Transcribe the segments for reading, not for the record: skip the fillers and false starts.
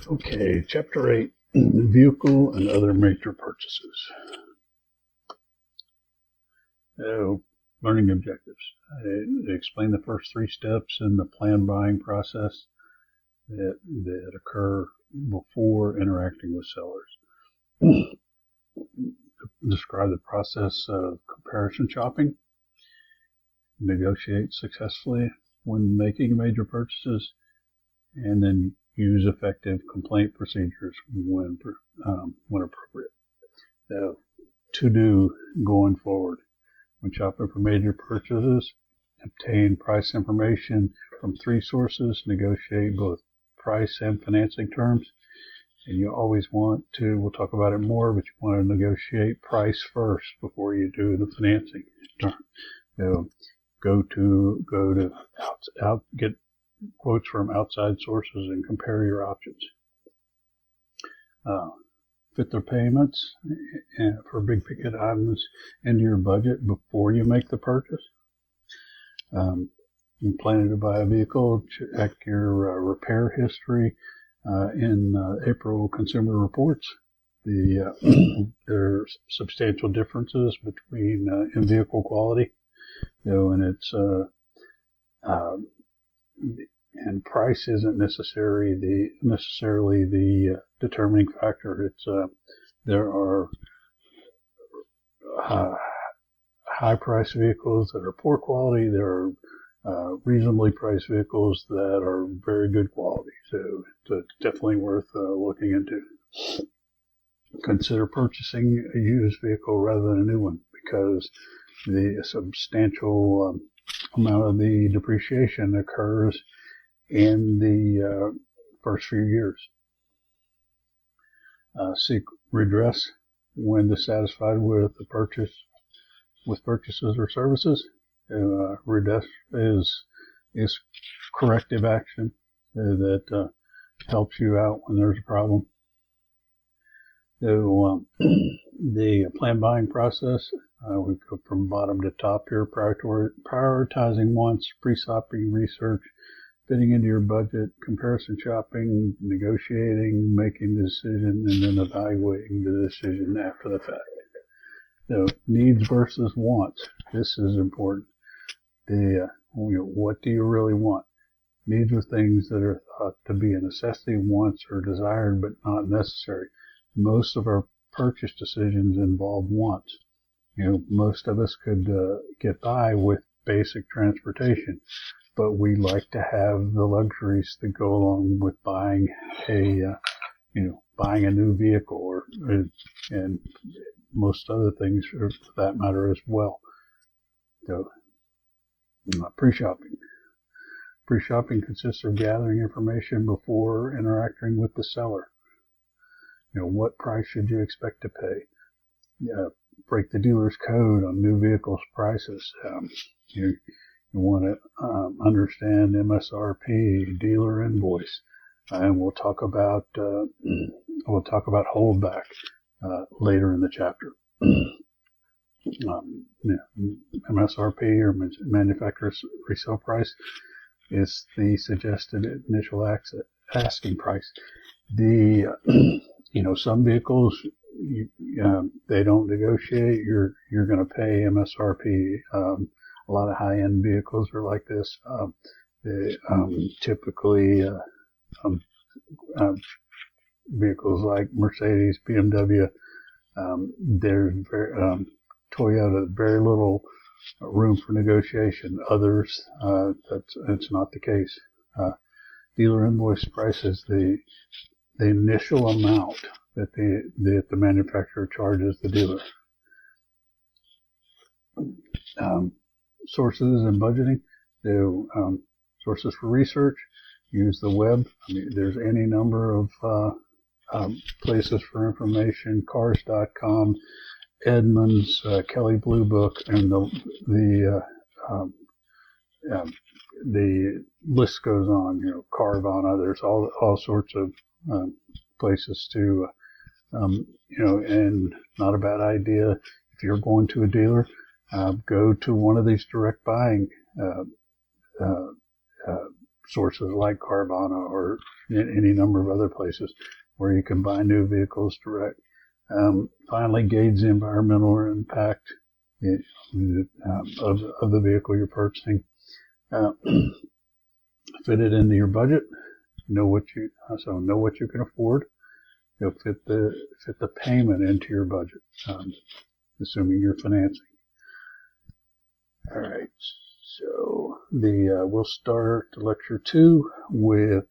Okay, Chapter 8, Vehicle and Other Major Purchases. Learning objectives. I explain the first three steps in the planned buying process that occur before interacting with sellers. Describe the process of comparison shopping. Negotiate successfully when making major purchases, and then use effective complaint procedures when appropriate. To do going forward. When shopping for major purchases, obtain price information from three sources, negotiate both price and financing terms. And you always want to, we'll talk about it more, but you want to negotiate price first before you do the financing. Get quotes from outside sources and compare your options. Fit the payments for big ticket items into your budget before you make the purchase. You planning to buy a vehicle, check your repair history in April Consumer Reports. There's substantial differences between in vehicle quality, and it's and price isn't necessarily the determining factor. It's there are high price vehicles that are poor quality. There are reasonably priced vehicles that are very good quality. So it's definitely worth looking into. Consider purchasing a used vehicle rather than a new one, because the substantial amount of the depreciation occurs in the first few years. Seek redress when dissatisfied with the purchases or services. Redress is corrective action that helps you out when there's a problem. So the planned buying process, we go from bottom to top here, prioritizing wants, pre-shopping research, fitting into your budget, comparison shopping, negotiating, making the decision, and then evaluating the decision after the fact. So needs versus wants. This is important. What do you really want? Needs are things that are thought to be a necessity. Wants are desired but not necessary. Most of our purchase decisions involve wants. Most of us could get by with basic transportation, but we like to have the luxuries that go along with buying buying a new vehicle and most other things for that matter as well. So, pre-shopping. Pre-shopping consists of gathering information before interacting with the seller. What price should you expect to pay? Break the dealer's code on new vehicles prices. You want to understand MSRP, dealer invoice, and we'll talk about holdback later in the chapter. MSRP, or manufacturer's resale price, is the suggested initial asking price. Some vehicles they don't negotiate. You're going to pay MSRP. A lot of high-end vehicles are like this. Typically, vehicles like Mercedes, BMW, there's Toyota, very little room for negotiation. Others, that's not the case. Dealer invoice price is the initial amount that the manufacturer charges the dealer. Sources and budgeting. Sources for research. Use the web. There's any number of places for information. Cars.com, Edmunds, Kelley Blue Book, and the list goes on. Carvana. There's all sorts of places to, and not a bad idea if you're going to a dealer. Go to one of these direct buying sources like Carvana or any number of other places where you can buy new vehicles direct. Finally, gauge the environmental impact of the vehicle you're purchasing. Fit it into your budget. Know what you can afford. Fit the payment into your budget, assuming you're financing. All right. So we'll start lecture 2 with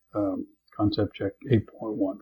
concept check 8.1.